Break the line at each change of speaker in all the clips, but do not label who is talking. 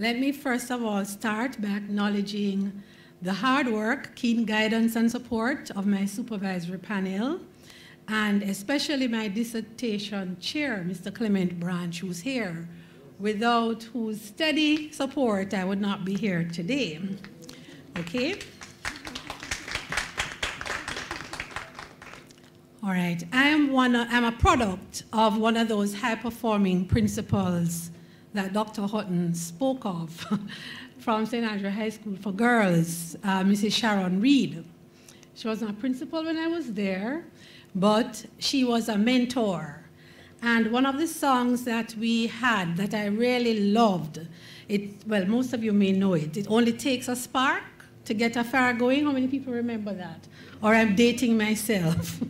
Let me first of all start by acknowledging the hard work, keen guidance and support of my supervisory panel, and especially my dissertation chair, Mr. Clement Branch, who's here, without whose steady support I would not be here today. Okay? All right, I'm a product of one of those high-performing principals that Dr. Hutton spoke of from St. Andrew High School for Girls, Mrs. Sharon Reed. She was not a principal when I was there, but she was a mentor. And one of the songs that we had that I really loved, well, most of you may know it, It Only Takes a Spark to Get a Fire Going. How many people remember that? Or I'm dating myself.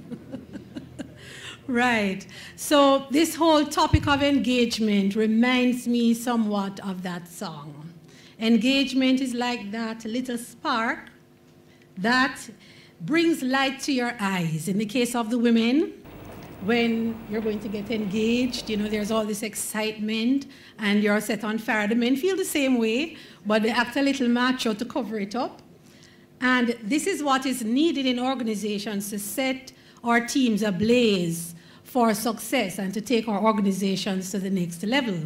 Right. So this whole topic of engagement reminds me somewhat of that song. Engagement is like that little spark that brings light to your eyes. In the case of the women, when you're going to get engaged, you know, there's all this excitement and you're set on fire. The men feel the same way, but they act a little macho to cover it up. And this is what is needed in organizations to set our teams ablaze for success and to take our organizations to the next level.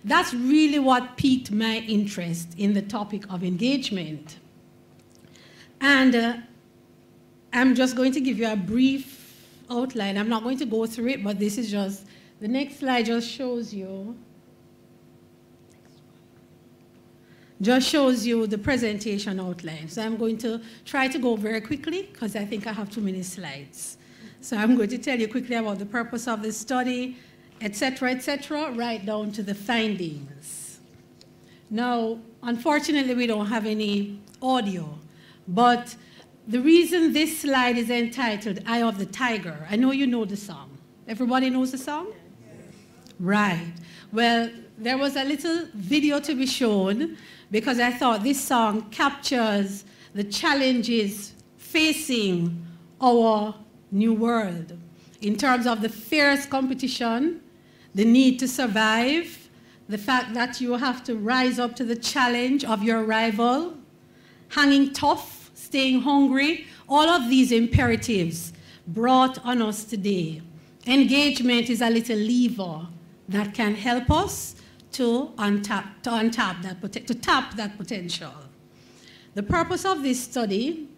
That's really what piqued my interest in the topic of engagement. And I'm just going to give you a brief outline. I'm not going to go through it, but this is just, the next slide just shows you the presentation outline. So I'm going to try to go very quickly because I think I have too many slides. So I'm going to tell you quickly about the purpose of the study, et cetera, right down to the findings. Now, unfortunately, we don't have any audio, but the reason this slide is entitled Eye of the Tiger, I know you know the song. Everybody knows the song? Yes. Right. Well, there was a little video to be shown because I thought this song captures the challenges facing our new world in terms of the fierce competition, the need to survive, the fact that you have to rise up to the challenge of your rival, hanging tough, staying hungry, all of these imperatives brought on us today. Engagement is a little lever that can help us to tap that potential. The purpose of this study,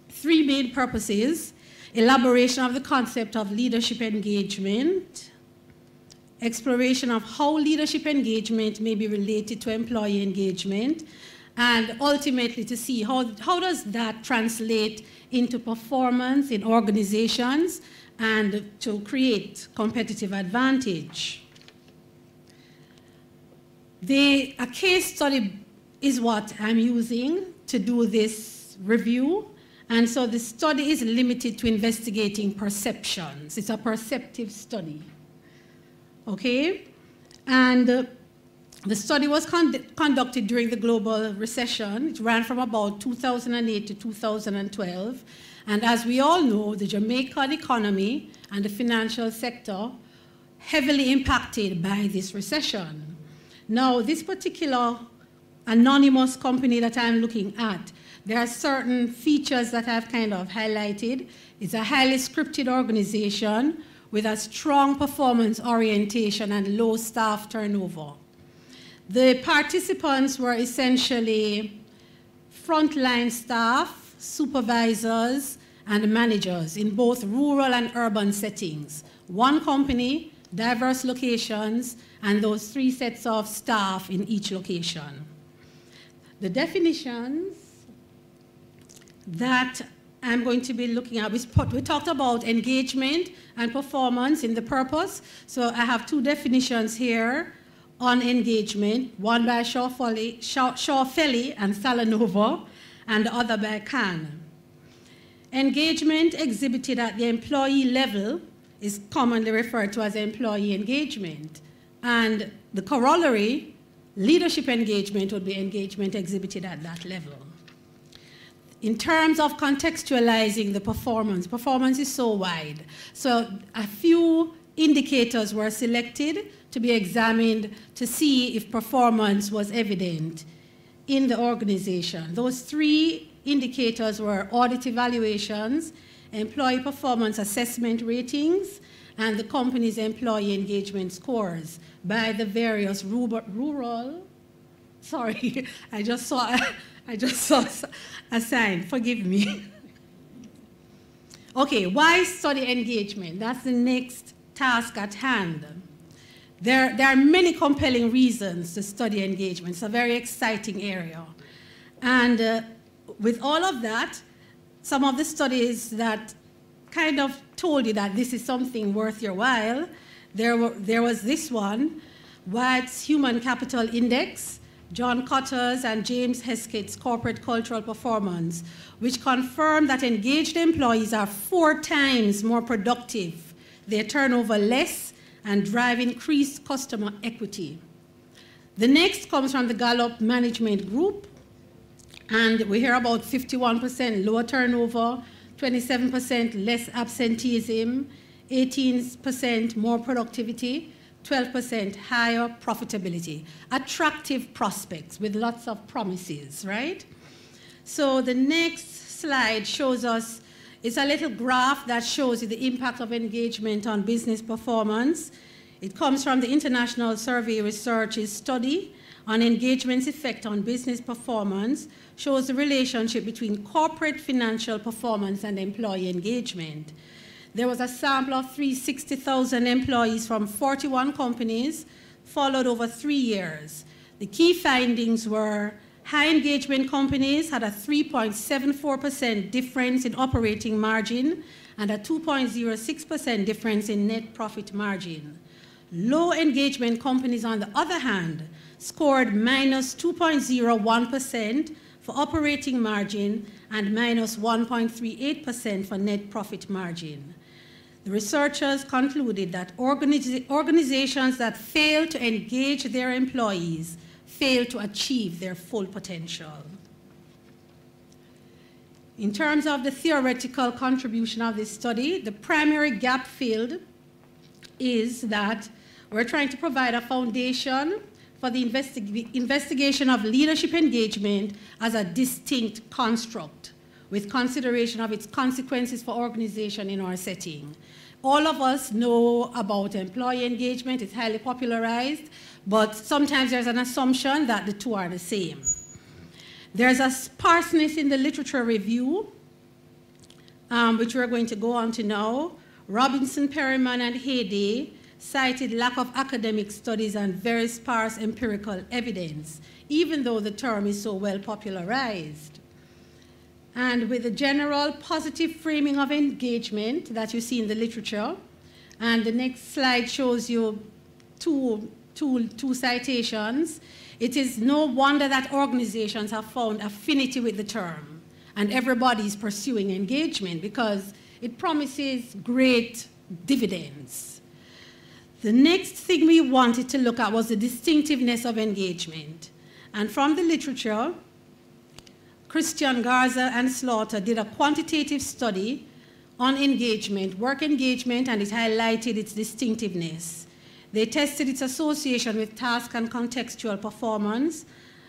three main purposes: elaboration of the concept of leadership engagement, exploration of how leadership engagement may be related to employee engagement, and ultimately to see how does that translate into performance in organizations and to create competitive advantage. A case study is what I'm using to do this review. And so the study is limited to investigating perceptions. It's a perceptive study. Okay? And the study was conducted during the global recession. It ran from about 2008 to 2012. And as we all know, the Jamaican economy and the financial sector heavily impacted by this recession. Now, this particular anonymous company that I'm looking at, there are certain features that I've kind of highlighted. It's a highly scripted organization with a strong performance orientation and low staff turnover. The participants were essentially frontline staff, supervisors, and managers in both rural and urban settings. One company, diverse locations, and those three sets of staff in each location. The definitions that I'm going to be looking at, we talked about engagement and performance in the purpose. So I have two definitions here on engagement, one by Shaw Felly and Salanova, and the other by Kahn. Engagement exhibited at the employee level is commonly referred to as employee engagement. And the corollary, leadership engagement, would be engagement exhibited at that level. In terms of contextualizing the performance is so wide. So a few indicators were selected to be examined to see if performance was evident in the organization. Those 3 indicators were audit evaluations, employee performance assessment ratings, and the company's employee engagement scores by the various sorry, I just saw a sign, forgive me. Okay, why study engagement? That's the next task at hand. There are many compelling reasons to study engagement. It's a very exciting area. And with all of that, some of the studies that kind of told you that this is something worth your while, there was this one, White's Human Capital Index, John Cotter's and James Heskett's Corporate Cultural Performance, which confirmed that engaged employees are 4 times more productive. They turn over less and drive increased customer equity. The next comes from the Gallup Management Group, and we hear about 51% lower turnover, 27% less absenteeism, 18% more productivity, 12% higher profitability. Attractive prospects with lots of promises, right? So the next slide shows us, it's a little graph that shows you the impact of engagement on business performance. It comes from the International Survey Research's study on engagement's effect on business performance, shows the relationship between corporate financial performance and employee engagement. There was a sample of 360,000 employees from 41 companies, followed over 3 years. The key findings were high engagement companies had a 3.74% difference in operating margin and a 2.06% difference in net profit margin. Low engagement companies, on the other hand, scored minus 2.01% for operating margin and minus 1.38% for net profit margin. The researchers concluded that organizations that fail to engage their employees fail to achieve their full potential. In terms of the theoretical contribution of this study, the primary gap filled is that we're trying to provide a foundation for the investigation of leadership engagement as a distinct construct with consideration of its consequences for organization in our setting. All of us know about employee engagement. It's highly popularized, but sometimes there's an assumption that the two are the same. There's a sparseness in the literature review, which we're going to go on to now. Robinson, Perryman, and Hayday cited lack of academic studies and very sparse empirical evidence, even though the term is so well popularized. And with the general positive framing of engagement that you see in the literature, and the next slide shows you two citations, it is no wonder that organizations have found affinity with the term, and everybody is pursuing engagement because it promises great dividends. The next thing we wanted to look at was the distinctiveness of engagement. And from the literature, Christian Garza and Slaughter did a quantitative study on engagement, work engagement, and it highlighted its distinctiveness. They tested its association with task and contextual performance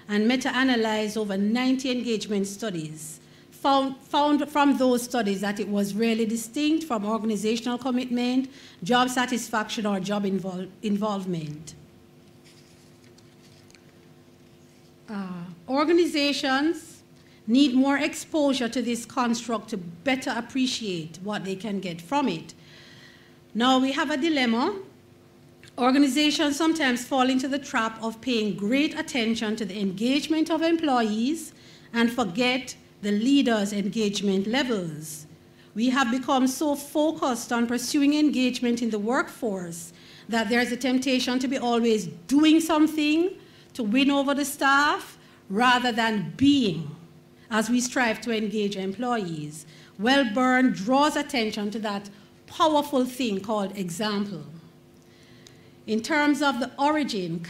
and meta-analyzed over 90 engagement studies. Found from those studies that it was really distinct from organizational commitment, job satisfaction, or job involvement. Organizations need more exposure to this construct to better appreciate what they can get from it. Now we have a dilemma. Organizations sometimes fall into the trap of paying great attention to the engagement of employees and forget the leaders' engagement levels. We have become so focused on pursuing engagement in the workforce that there's a temptation to be always doing something to win over the staff rather than being, as we strive to engage employees. Wellburn draws attention to that powerful thing called example. In terms of the origin,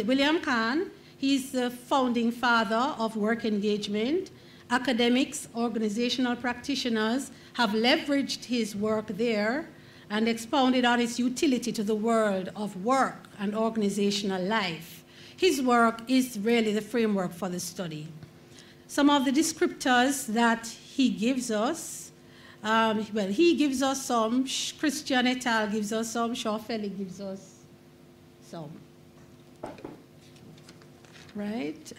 William Kahn, he's the founding father of work engagement. Academics, organizational practitioners have leveraged his work there, and expounded on its utility to the world of work and organizational life. His work is really the framework for the study. Some of the descriptors that he gives us, well, he gives us some, Christian et al. Gives us some, Shaw-Felly gives us some, right?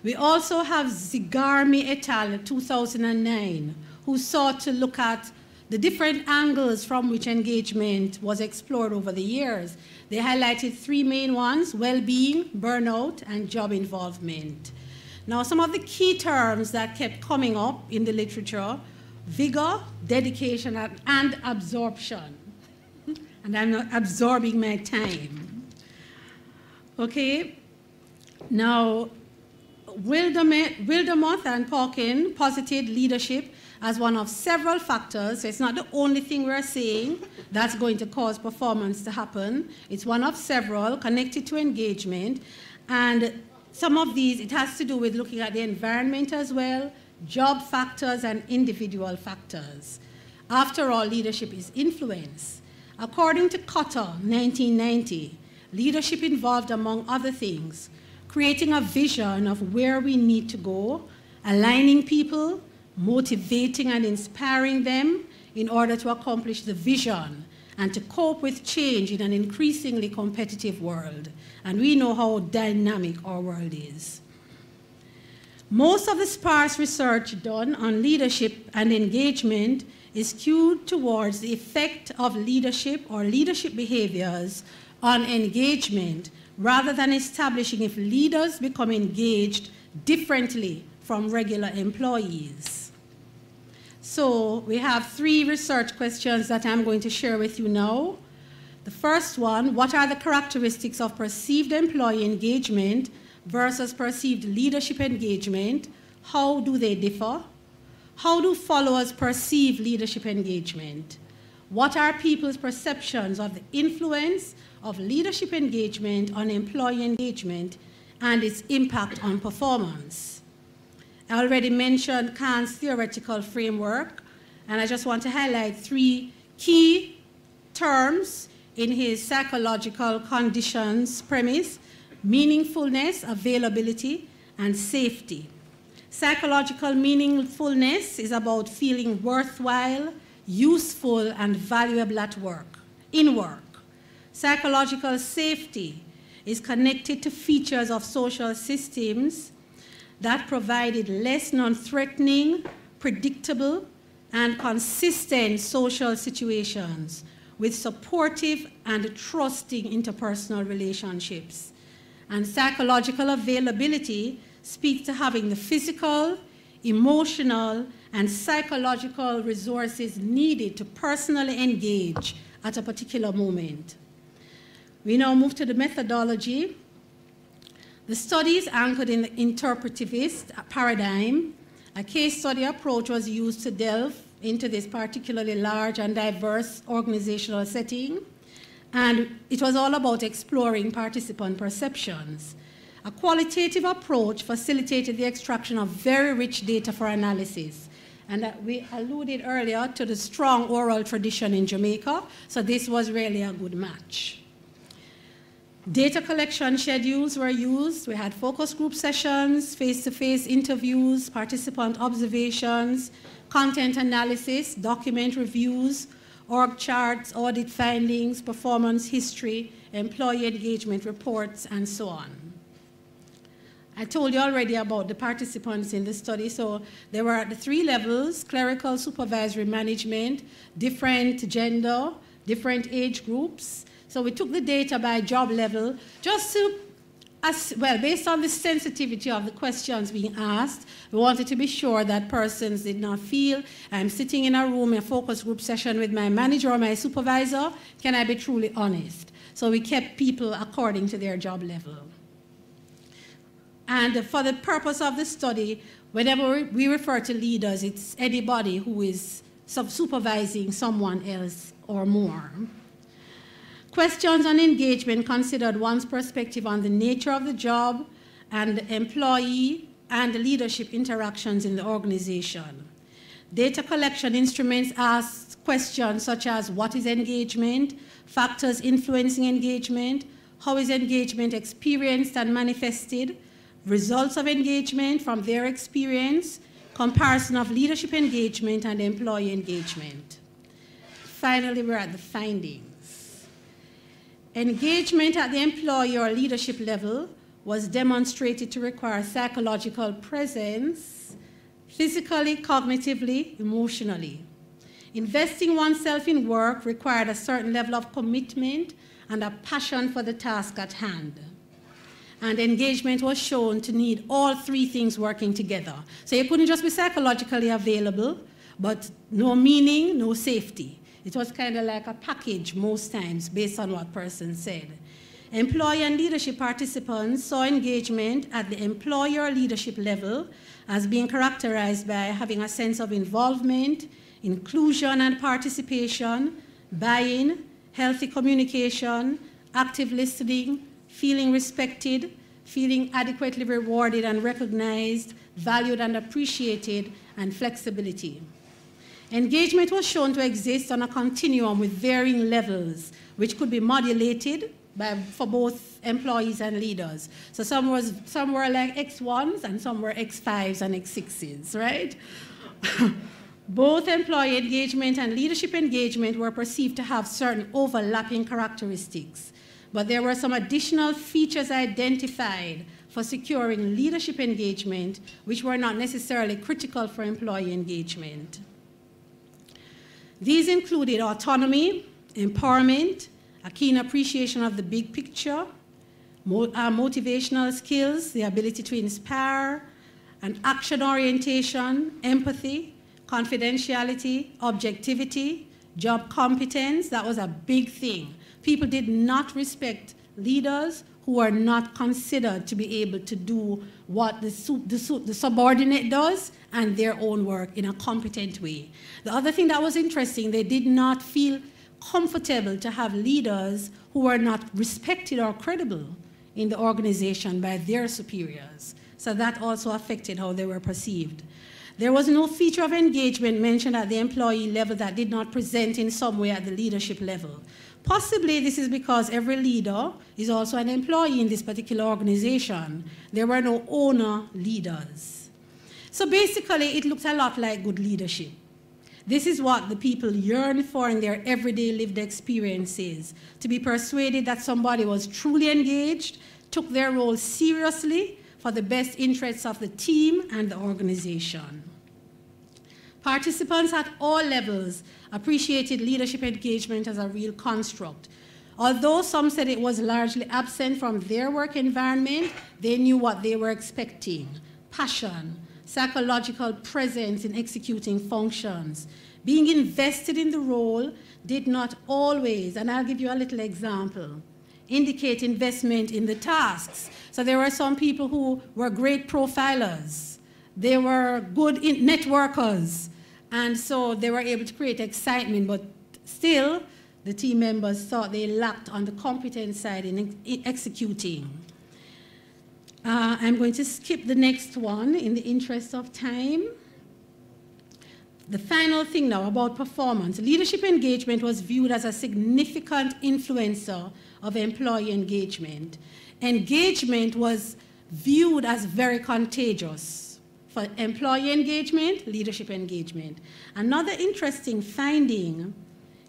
We also have Zigarmi et al. 2009, who sought to look at the different angles from which engagement was explored over the years. They highlighted three main ones: well-being, burnout, and job involvement. Now, some of the key terms that kept coming up in the literature: vigor, dedication, and absorption. And I'm not absorbing my time. Okay? Now, Wildermuth and Pauken posited leadership as one of several factors. So it's not the only thing we're saying that's going to cause performance to happen. It's one of several connected to engagement. And some of these, it has to do with looking at the environment as well, job factors and individual factors. After all, leadership is influence. According to Cotter, 1990, leadership involved, among other things, creating a vision of where we need to go, aligning people, motivating and inspiring them in order to accomplish the vision and to cope with change in an increasingly competitive world. And we know how dynamic our world is. Most of the sparse research done on leadership and engagement is skewed towards the effect of leadership or leadership behaviors on engagement, rather than establishing if leaders become engaged differently from regular employees. So we have three research questions that I'm going to share with you now. The first one: what are the characteristics of perceived employee engagement versus perceived leadership engagement? How do they differ? How do followers perceive leadership engagement? What are people's perceptions of the influence of leadership engagement on employee engagement and its impact on performance? I already mentioned Kahn's theoretical framework, and I just want to highlight three key terms in his psychological conditions premise: meaningfulness, availability, and safety. Psychological meaningfulness is about feeling worthwhile, useful, and valuable at work, in work. Psychological safety is connected to features of social systems that provided less non-threatening, predictable, and consistent social situations with supportive and trusting interpersonal relationships. And psychological availability speaks to having the physical, emotional, and psychological resources needed to personally engage at a particular moment. We now move to the methodology. The study is anchored in the interpretivist paradigm. A case study approach was used to delve into this particularly large and diverse organizational setting, and it was all about exploring participant perceptions. A qualitative approach facilitated the extraction of very rich data for analysis. And we alluded earlier to the strong oral tradition in Jamaica, so this was really a good match. Data collection schedules were used. We had focus group sessions, face-to-face interviews, participant observations, content analysis, document reviews, org charts, audit findings, performance history, employee engagement reports, and so on. I told you already about the participants in the study. So they were at the three levels: clerical, supervisory, management, different gender, different age groups. So we took the data by job level just to, based on the sensitivity of the questions being asked, we wanted to be sure that persons did not feel, I'm sitting in a room in a focus group session with my manager or my supervisor, can I be truly honest? So we kept people according to their job level. And for the purpose of the study, whenever we refer to leaders, it's anybody who is supervising someone else or more. Questions on engagement considered one's perspective on the nature of the job and employee and leadership interactions in the organization. Data collection instruments ask questions such as what is engagement, factors influencing engagement, how is engagement experienced and manifested, results of engagement from their experience, comparison of leadership engagement and employee engagement. Finally, we're at the findings. Engagement at the employee or leadership level was demonstrated to require psychological presence, physically, cognitively, emotionally. Investing oneself in work required a certain level of commitment and a passion for the task at hand. And engagement was shown to need all three things working together. So you couldn't just be psychologically available, but no meaning, no safety. It was kind of like a package most times based on what person said. Employee and leadership participants saw engagement at the employer leadership level as being characterized by having a sense of involvement, inclusion and participation, buy-in, healthy communication, active listening, feeling respected, feeling adequately rewarded and recognized, valued and appreciated, and flexibility. Engagement was shown to exist on a continuum with varying levels, which could be modulated for both employees and leaders. So some were like X1s and some were X5s and X6s, right? Both employee engagement and leadership engagement were perceived to have certain overlapping characteristics, but there were some additional features identified for securing leadership engagement, which were not necessarily critical for employee engagement. These included autonomy, empowerment, a keen appreciation of the big picture, motivational skills, the ability to inspire, an action orientation, empathy, confidentiality, objectivity, job competence. That was a big thing. People did not respect leaders who were not considered to be able to do what the subordinate does and their own work in a competent way. The other thing that was interesting, they did not feel comfortable to have leaders who were not respected or credible in the organization by their superiors. So that also affected how they were perceived. There was no feature of engagement mentioned at the employee level that did not present in some way at the leadership level. Possibly this is because every leader is also an employee in this particular organization. There were no owner leaders. So basically, it looked a lot like good leadership. This is what the people yearn for in their everyday lived experiences, to be persuaded that somebody was truly engaged, took their role seriously for the best interests of the team and the organization. Participants at all levels appreciated leadership engagement as a real construct. Although some said it was largely absent from their work environment, they knew what they were expecting: passion, psychological presence in executing functions. Being invested in the role did not always, and I'll give you a little example, indicate investment in the tasks. So there were some people who were great profilers. They were good networkers. And so they were able to create excitement, but still the team members thought they lacked on the competent side in executing. I'm going to skip the next one in the interest of time. The final thing now about performance. Leadership engagement was viewed as a significant influencer of employee engagement. Engagement was viewed as very contagious for employee engagement, leadership engagement. Another interesting finding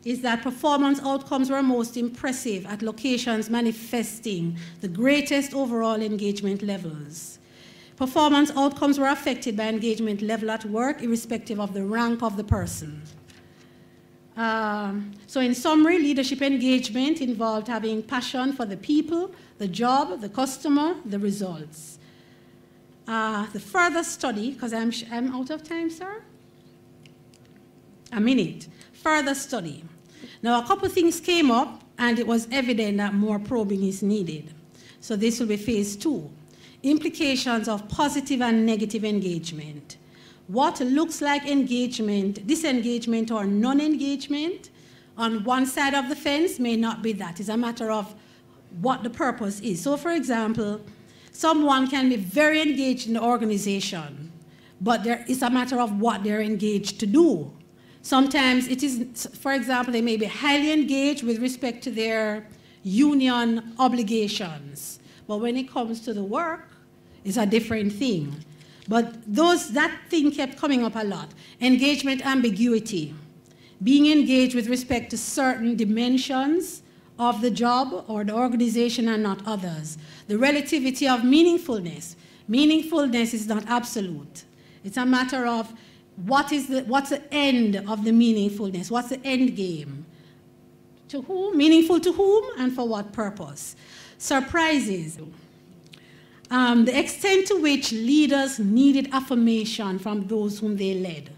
is that performance outcomes were most impressive at locations manifesting the greatest overall engagement levels. Performance outcomes were affected by engagement level at work, irrespective of the rank of the person. So in summary, leadership engagement involved having passion for the people, the job, the customer, the results. The further study, because I'm out of time, sir? A minute. Further study. Now, a couple things came up, and it was evident that more probing is needed. So this will be phase 2. Implications of positive and negative engagement. What looks like engagement, disengagement, or non-engagement on one side of the fence may not be that. It's a matter of what the purpose is. So, for example, someone can be very engaged in the organization, but it's a matter of what they're engaged to do. Sometimes it is, for example, they may be highly engaged with respect to their union obligations, but when it comes to the work, it's a different thing. But that thing kept coming up a lot. Engagement ambiguity. Being engaged with respect to certain dimensions of the job or the organization and not others. The relativity of meaningfulness. Meaningfulness is not absolute. It's a matter of what's the end of the meaningfulness? What's the end game? To whom? Meaningful to whom and for what purpose? Surprises. The extent to which leaders needed affirmation from those whom they led.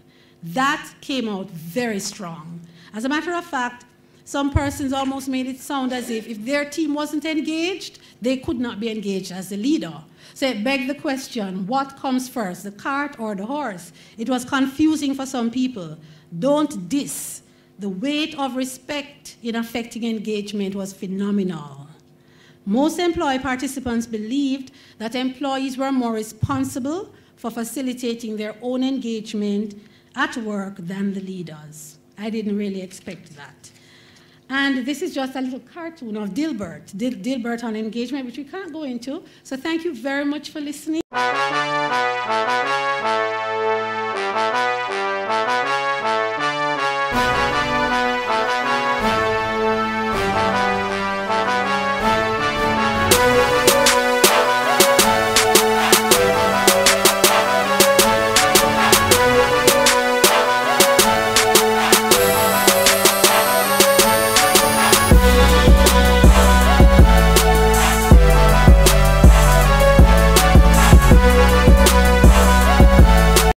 That came out very strong. As a matter of fact, some persons almost made it sound as if their team wasn't engaged, they could not be engaged as the leader. So it begged the question, what comes first, the cart or the horse? It was confusing for some people. Don't diss. The weight of respect in affecting engagement was phenomenal. Most employee participants believed that employees were more responsible for facilitating their own engagement at work than the leaders. I didn't really expect that. And this is just a little cartoon of Dilbert on engagement, which we can't go into. So thank you very much for listening.